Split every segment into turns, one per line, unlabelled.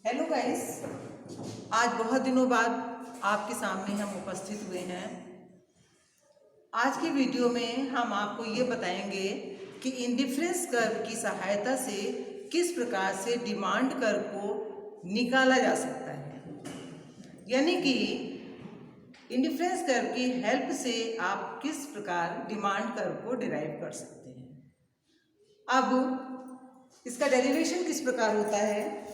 Hello guys, आज बहुत दिनों बाद आपके सामने हम उपस्थित हुए हैं। आज की वीडियो में हम आपको ये बताएंगे कि इंडिफरेंस कर्व की सहायता से किस प्रकार से डिमांड कर्व को निकाला जा सकता है। यानी कि इंडिफरेंस कर्व की हेल्प से आप किस प्रकार डिमांड कर्व को डिराइव कर सकते हैं। अब इसका डेरिवेशन किस प्रकार होता है,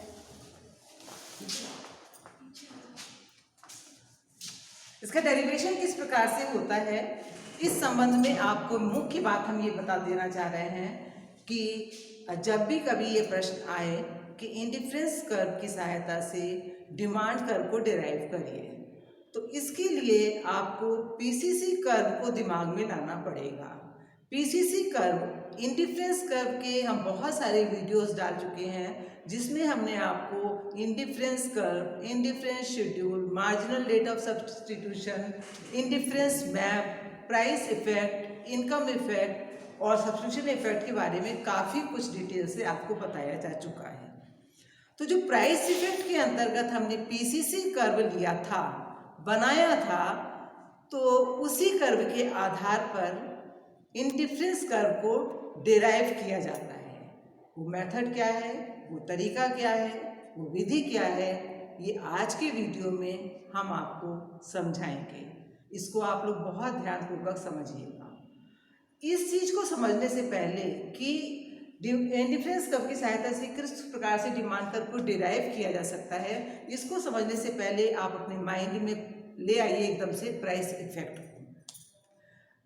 इसका डेरिवेशन किस प्रकार से होता है, इस संबंध में आपको मुख्य बात हम ये बता देना चाह रहे हैं कि जब भी कभी ये प्रश्न आए कि इंडिफरेंस कर्व की सहायता से डिमांड कर्व को डिराइव करिए, तो इसके लिए आपको पीसीसी कर्व को दिमाग में लाना पड़ेगा। पीसीसी कर्व, इंडिफरेंस कर्व के हम बहुत सारे वीडियोस डाल चुके हैं जिसमें हमने आपको indifference curve, indifference schedule, marginal rate of substitution, indifference map, price effect, income effect और सब्स्टिट्यूशन इफेक्ट के बारे में काफ़ी कुछ डिटेल से आपको बताया जा चुका है। तो जो प्राइस इफेक्ट के अंतर्गत हमने पीसीसी कर्व लिया था, बनाया था, तो उसी कर्व के आधार पर इंडिफरेंस कर्व को डिराइव किया जाता है। वो मेथड क्या है, वो तरीका क्या है, वो विधि क्या है, ये आज के वीडियो में हम आपको समझाएंगे। इसको आप लोग बहुत ध्यानपूर्वक समझिएगा। इस चीज़ को समझने से पहले कि इंडिफरेंस कर्व की सहायता से किस प्रकार से डिमांड कर्व को डिराइव किया जा सकता है, इसको समझने से पहले आप अपने माइंड में ले आइए एकदम से प्राइस इफेक्ट को।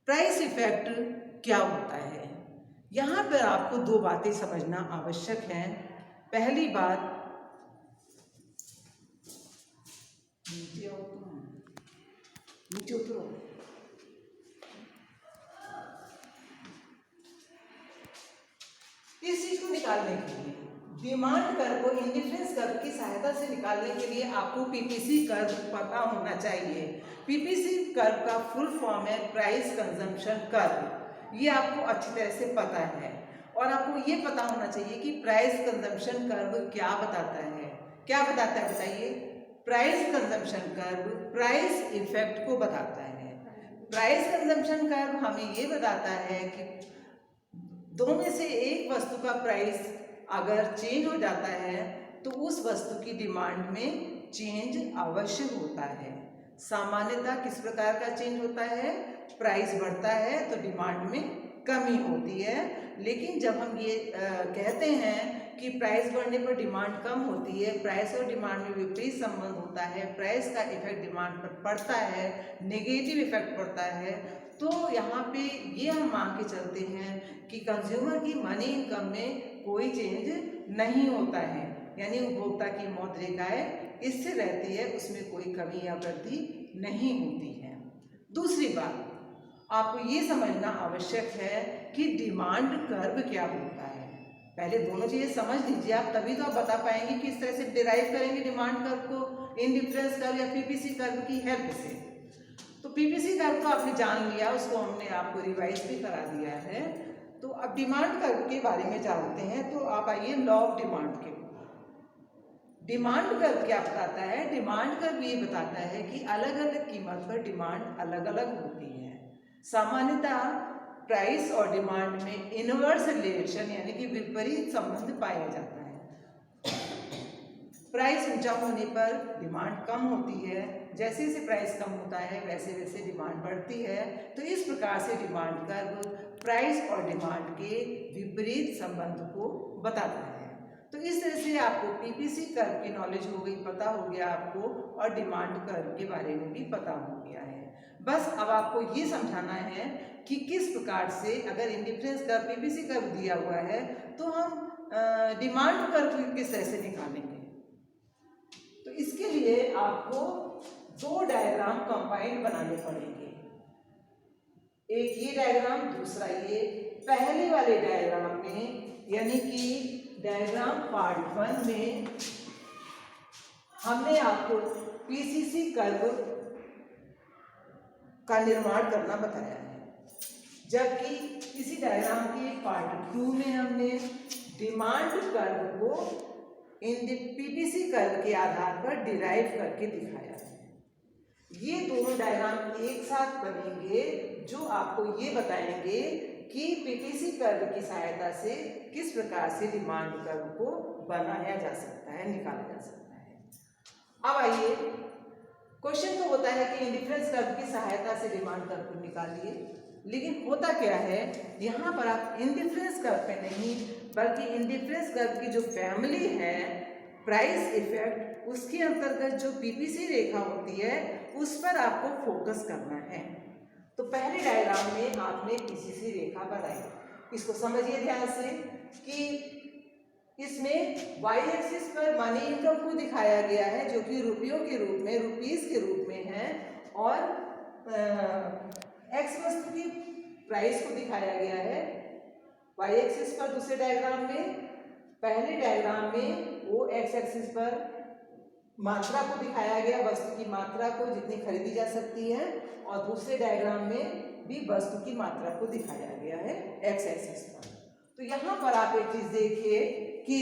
प्राइस इफेक्ट क्या होता है, यहाँ पर आपको दो बातें समझना आवश्यक है। पहली बात, नीचे उतरो। इस चीज को निकालने के लिए, डिमांड कर्व को इंडिफरेंस कर्व की सहायता से निकालने के लिए आपको पीपीसी कर्व पता होना चाहिए। पीपीसी कर्व का फुल फॉर्म है प्राइस कंजम्पशन कर्व। ये आपको अच्छी तरह से पता है और आपको ये पता होना चाहिए कि प्राइस कंजम्पशन कर्व क्या बताता है। क्या बताता है बताइए? Price consumption curve price effect को बताता है। प्राइस कंजम्पशन कर्व हमें ये बताता है कि दो में से एक वस्तु का प्राइस अगर चेंज हो जाता है तो उस वस्तु की डिमांड में चेंज अवश्य होता है। सामान्यतः किस प्रकार का चेंज होता है? प्राइस बढ़ता है तो डिमांड में कमी होती है। लेकिन जब हम ये कहते हैं कि प्राइस बढ़ने पर डिमांड कम होती है, प्राइस और डिमांड में विपरीत संबंध होता है, प्राइस का इफेक्ट डिमांड पर पड़ता है, नेगेटिव इफेक्ट पड़ता है, तो यहाँ पे ये हम मान के चलते हैं कि कंज्यूमर की मनी इनकम में कोई चेंज नहीं होता है, यानी उपभोक्ता की मौद्रिकाएं इससे रहती है, उसमें कोई कमी या वृद्धि नहीं होती है। दूसरी बात, आपको ये समझना आवश्यक है कि डिमांड कर्व क्या होता है। पहले दोनों चीज़ें समझ लीजिए आप, तभी तो आप बता पाएंगे कि इस तरह से डिराइव करेंगे डिमांड कर्व को इंडिफरेंस कर्व या पीपीसी कर्व की हेल्प से। तो पीपीसी कर्व तो आपने जान लिया, उसको हमने आपको रिवाइज भी करा दिया है। तो अब डिमांड कर्व के बारे में जानते हैं। तो आप आइए लॉ ऑफ डिमांड के। डिमांड कर्व क्या बताता है? डिमांड कर्व ये बताता है कि अलग अलग कीमत पर डिमांड अलग अलग होती है। सामान्यतः प्राइस और डिमांड में इनवर्स रिलेशन यानी कि विपरीत संबंध पाया जाता है। प्राइस ऊंचा होने पर डिमांड कम होती है, जैसे जैसे प्राइस कम होता है वैसे वैसे डिमांड बढ़ती है। तो इस प्रकार से डिमांड कर्व प्राइस और डिमांड के विपरीत संबंध को बताता है। तो इस तरह से आपको पीपीसी कर्व की नॉलेज हो गई, पता हो गया आपको, और डिमांड कर्व के बारे में भी पता हो गया है। बस अब आपको ये समझाना है कि किस प्रकार से अगर इंडिफरेंस कर्व, पीपीसी कर्व दिया हुआ है तो हम डिमांड कर्व किस तरह से निकालेंगे। तो इसके लिए आपको दो डायग्राम कंबाइंड बनाने पड़ेंगे, एक ये डायग्राम, दूसरा ये। पहले वाले डायग्राम में यानी कि डायग्राम पार्ट 1 में हमने आपको पीसीसी कर्व का निर्माण करना बताया है, जबकि इसी डायग्राम के पार्ट 2 में हमने डिमांड कर्व को पीपीसी कर्व के आधार पर डिराइव करके दिखाया है। ये दोनों डायग्राम एक साथ बनेंगे जो आपको ये बताएंगे कि पीपीसी कर्व की सहायता से किस प्रकार से डिमांड कर्व को बनाया जा सकता है, निकाला जा सकता है। अब आइए, क्वेश्चन तो होता है कि इंडिफरेंस कर्व की सहायता से डिमांड कर्व को निकालिए, लेकिन होता क्या है, यहाँ पर आप इंडिफरेंस कर्व पे नहीं बल्कि इंडिफरेंस कर्व की जो फैमिली है प्राइस इफेक्ट, उसके अंतर्गत जो पीपीसी रेखा होती है उस पर आपको फोकस करना है। तो पहले डायग्राम में आपने पीसीसी रेखा बनाई, इसको समझिए ध्यान से कि इसमें वाई एक्सिस पर मनी इनकम को दिखाया गया है जो कि रुपयों के रूप में, रुपीस के रूप में है, और एक्स वस्तु की प्राइस को दिखाया गया है वाई एक्सिस पर दूसरे डायग्राम में। पहले डायग्राम में वो एक्स एक्सिस पर मात्रा को दिखाया गया, वस्तु की मात्रा को जितनी खरीदी जा सकती है, और दूसरे डायग्राम में भी वस्तु की मात्रा को दिखाया गया है एक्स एक्सिस पर। तो यहाँ पर आप एक चीज देखिए कि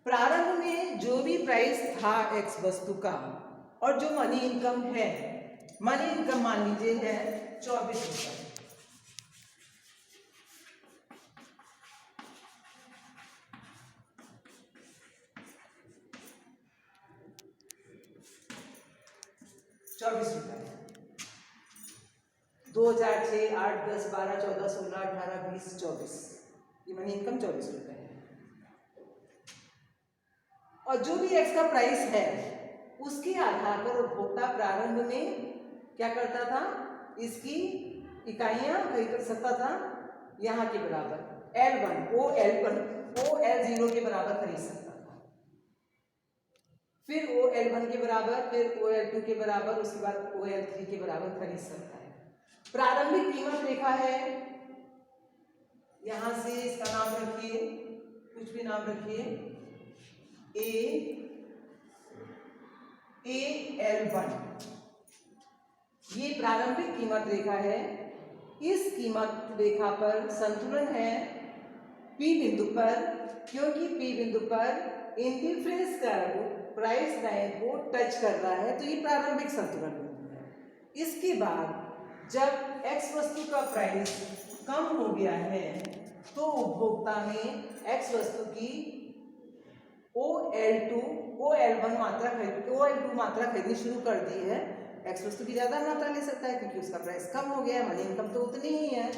प्रारंभ में जो भी प्राइस था एक्स वस्तु का और जो मनी इनकम है, मनी इनकम मान लीजिए है 24 रुपये, ₹24, 2006, 8, 10, 12, 14, 16, 18, 20, 24, ये मनी इनकम 24 रुपये है। और जो भी एक्स का प्राइस है उसके आधार पर उपभोक्ता प्रारंभ में क्या करता था, इसकी इकाइयां खरीद सकता था यहाँ के बराबर L1 OL0 के बराबर खरीद सकता था, फिर OL1 के बराबर, फिर OL2 के बराबर, उसके बाद OL3 के बराबर खरीद सकता है। प्रारंभिक कीमत रेखा है, यहां से इसका नाम रखिए, कुछ भी नाम रखिए, AL1, ये प्रारंभिक कीमत रेखा है। इस कीमत रेखा पर संतुलन है P बिंदु पर, क्योंकि P बिंदु पर इंडिफरेंस कर्व प्राइस लाइन को टच कर रहा है, तो ये प्रारंभिक संतुलन बिंदु है। इसके बाद जब x वस्तु का प्राइस कम हो गया है तो उपभोक्ता ने x वस्तु की OL1 मात्रा खरीदनी शुरू कर दी है। x वस्तु की ज्यादा मात्रा ले सकता है क्योंकि उसका प्राइस कम हो गया है, मनी इनकम तो उतनी ही है,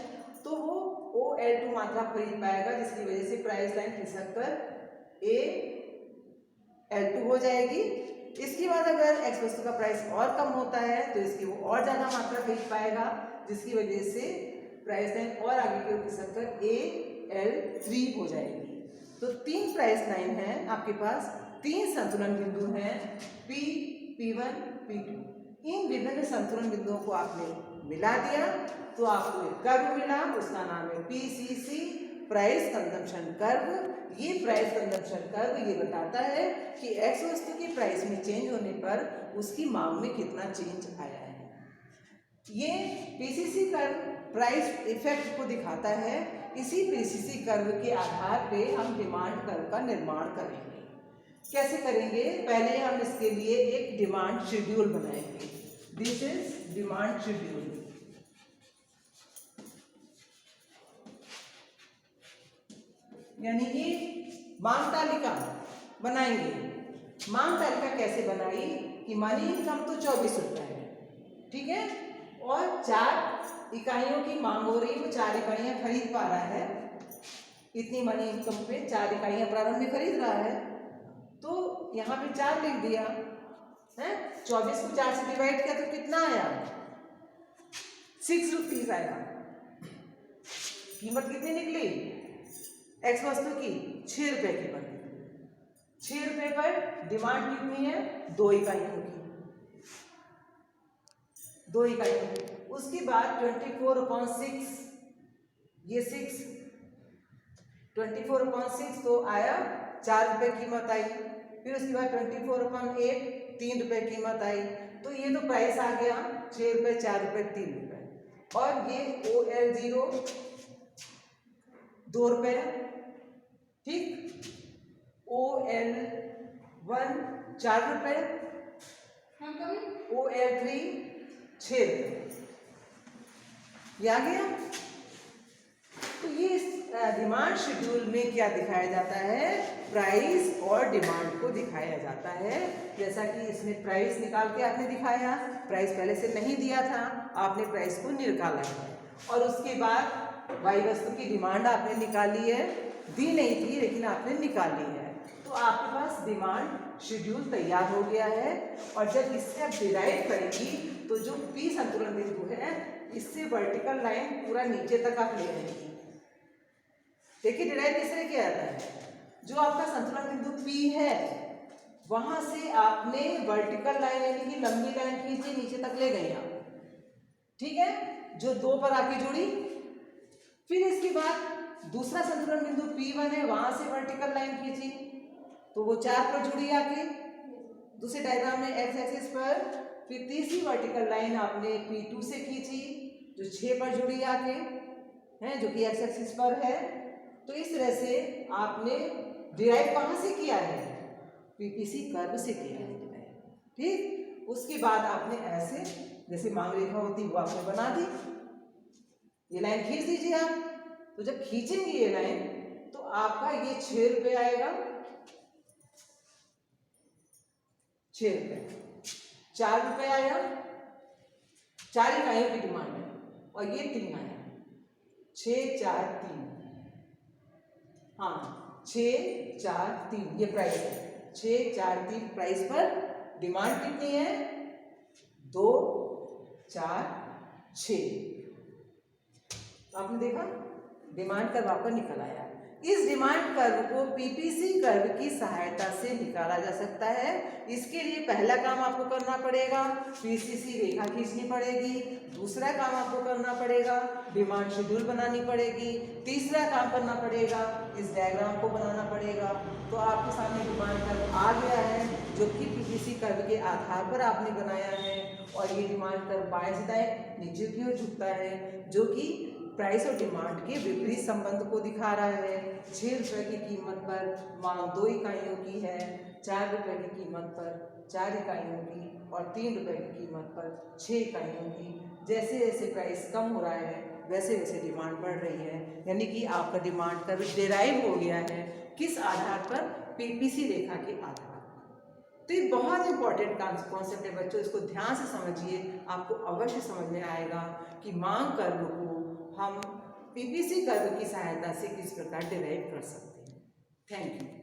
तो वो OL2 मात्रा खरीद पाएगा, जिसकी वजह से प्राइस लाइन खिसक कर AL2 हो जाएगी। इसके बाद अगर x वस्तु का प्राइस और कम होता है तो इसकी वो और ज्यादा मात्रा खरीद पाएगा, जिसकी वजह से प्राइस लाइन और आगे की ओर खिसक कर AL3 हो जाएगी। तो 3 प्राइस लाइन है आपके पास, 3 संतुलन बिंदु हैं P, P1, P2। इन विभिन्न संतुलन बिंदुओं को आपने मिला दिया तो आपको एक कर्व मिला, उसका नाम है PCC, प्राइस कंजम्पशन कर्व। ये प्राइस कंजम्पशन कर्व ये बताता है कि एक्स वस्तु की प्राइस में चेंज होने पर उसकी मांग में कितना चेंज आया है। ये पीसीसी कर्व प्राइस इफेक्ट को दिखाता है। इसी पीसीसी कर्व के आधार पे हम डिमांड कर्व का निर्माण करेंगे। कैसे करेंगे, पहले हम इसके लिए एक डिमांड शेड्यूल बनाएंगे। This is demand schedule. यानी कि मांग तालिका बनाएंगे। मांग तालिका कैसे बनाई कि मनी इनकम तो 24 रुपये है, ठीक है, और 4 इकाइयों की मांग हो रही है, वो 4 इकाइयां खरीद पा रहा है, इतनी मनी इनकम पे 4 इकाइयां प्रारंभ में खरीद रहा है, तो यहाँ पे 4 लिख दिया है। 24 को 4 से डिवाइड किया तो कितना आया, 6 रुपीज आया। कीमत कितनी निकली एक्स वस्तु की, 6 रुपए की बनी। 6 रुपए पर डिमांड कितनी है, 2 इकाइयों की, 2 इकाइयों की। उसके बाद 24/6, ये 6 24/6 तो आया 4 रुपए कीमत आई। फिर उसके बाद 24/8 3 रुपए कीमत आई। तो ये तो प्राइस आ गया 6 रुपए, 4 रुपए, 3 रुपए। और ये OL0 2 रुपए, ठीक। OL1 4 रुपए, OL3 6 रुपए। ये आ गया। तो ये डिमांड शेड्यूल में क्या दिखाया जाता है, प्राइस और डिमांड को दिखाया जाता है। जैसा कि इसमें प्राइस निकाल के आपने दिखाया, प्राइस पहले से नहीं दिया था, आपने प्राइस को निकाला है, और उसके बाद वाई वस्तु की डिमांड आपने निकाली है, दी नहीं थी लेकिन आपने निकाली है, तो आपके पास डिमांड शेड्यूल तैयार हो गया है। और जब इससे आप डिराइव करेंगी तो जो पी संतुलन बिंदु है, इससे वर्टिकल लाइन पूरा नीचे तक आप ले जाएंगी। देखिए डिराइव किस तरह किया जाता है, जो आपका संतुलन बिंदु P है वहां से आपने वर्टिकल लाइन यानी कि लंबी लाइन खींची, नीचे तक ले गई आप, ठीक है, जो 2 पर आपकी जुड़ी। फिर इसके बाद दूसरा संतुलन बिंदु P1 है, वहां से वर्टिकल लाइन खींची तो वो 4 पर जुड़ी आके दूसरे डायग्राम में एक्स एक्सिस पर। फिर तीसरी वर्टिकल लाइन आपने P2 से खींची जो 6 पर जुड़ी आके है, जो कि एक्स एक्सिस पर है। तो इस तरह से आपने डिराइव कहाँ से किया है, पीपीसी कर्व से किया है, ठीक। उसके बाद आपने ऐसे जैसे मांग रेखा होती वो आपने बना दी, ये लाइन खींच दीजिए आप। तो जब खींचेंगे ये लाइन तो आपका ये 6 रुपये आएगा, 6 रुपये, 4 रुपये आया, 4 इकाइयों की डिमांड है, और ये 3 आया, 6 4 3, हाँ 6 4 3 ये प्राइस है, 6 4 3 प्राइस पर डिमांड कितनी है, 2 4 6। आपने देखा डिमांड कर्व आपका निकल आया। इस डिमांड कर्व को पीपीसी कर्व की सहायता से निकाला जा सकता है। इसके लिए पहला काम आपको करना पड़ेगा, पीसीसी रेखा खींचनी पड़ेगी। दूसरा काम आपको करना पड़ेगा, डिमांड शेड्यूल बनानी पड़ेगी। तीसरा काम करना पड़ेगा, इस डायग्राम को बनाना पड़ेगा। तो आपके सामने डिमांड कर्व आ गया है, जो कि पीपीसी कर्व के आधार पर आपने बनाया है। और ये डिमांड कर्व बाएं से दाएं नीचे की ओर झुकता है, जो कि प्राइस और डिमांड के विपरीत संबंध को दिखा रहा है। 6 रुपये की कीमत पर मांग 2 इकाइयों की है, 4 रुपये की कीमत पर 4 इकाइयों की, और 3 रुपये की कीमत पर 6 इकाइयों की। जैसे जैसे प्राइस कम हो रहा है वैसे वैसे डिमांड बढ़ रही है, यानी कि आपका डिमांड कर्व डेराइव हो गया है। किस आधार पर, पीपीसी रेखा के आधार। तो ये बहुत इंपॉर्टेंट कॉन्सेप्ट है बच्चों, इसको ध्यान से समझिए, आपको अवश्य समझ में आएगा कि मांग कर्व को हम पीपीसी कर्व की सहायता से किस प्रकार डिराइव कर सकते हैं। Thank you.